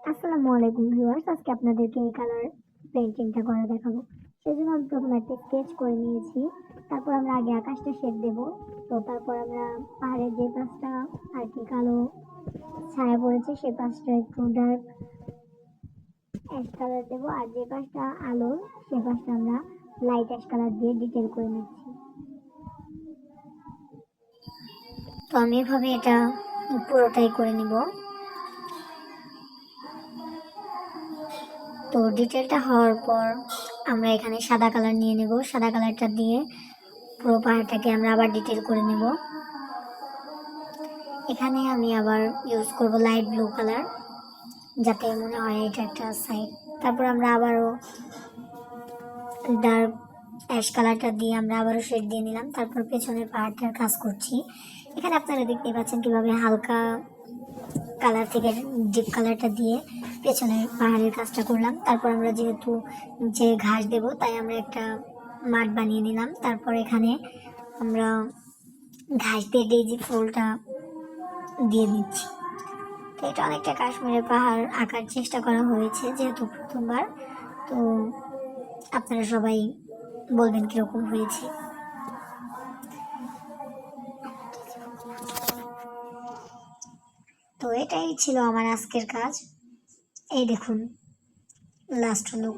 আসসালামু আলাইকুম ভিউয়ার্স, আজকে আপনাদেরকে এই কালার পেইন্টিংটা করে দেখাবো। সেজন্য আমি প্রথমে একটা স্কেচ করে নিয়েছি। তারপর আমরা আগে আকাশটা শেড দেব। তো তারপর আমরা পাহাড়ের যে পাশটা আর কি কালো ছায়া পড়েছে সেই পাশটা একটু ডার্ক অ্যাশ কালার দেবো, আর যে পাশটা আলোর সেই পাশটা আমরা লাইট অ্যাশ কালার দিয়ে ডিটেল করে নিচ্ছি। তো আমি এভাবে এটা পুরোটাই করে নিব। তো ডিটেলটা হওয়ার পর আমরা এখানে সাদা কালার নিয়ে নেব। সাদা কালারটা দিয়ে পুরো পাহাড়টাকে আমরা আবার ডিটেল করে নেব। এখানে আমি আবার ইউজ করব লাইট ব্লু কালার, যাতে মনে হয় এটা একটা সাইড। তারপর আমরা আবারও ডার্ক অ্যাশ কালারটা দিয়ে আমরা আবারও শেড দিয়ে নিলাম। তারপর পেছনের পাহাড়টার কাজ করছি। এখানে আপনারা দেখতে পাচ্ছেন কিভাবে হালকা কালার থেকে ডিপ কালারটা দিয়ে পেছনের পাহাড়ের কাজটা করলাম। তারপর আমরা যেহেতু যে ঘাস দেব তাই আমরা একটা মাঠ বানিয়ে নিলাম। তারপর এখানে আমরা ঘাস দিয়ে ডেইজি ফুলটা দিয়ে দিচ্ছি। তো এটা অনেকটা কাশ্মীরের পাহাড় আঁকার চেষ্টা করা হয়েছে যেহেতু প্রথমবার। তো আপনারা সবাই বলবেন কিরকম হয়েছে। তো এটাই ছিল আমার আজকের কাজ। এই দেখুন লাস্ট লুক।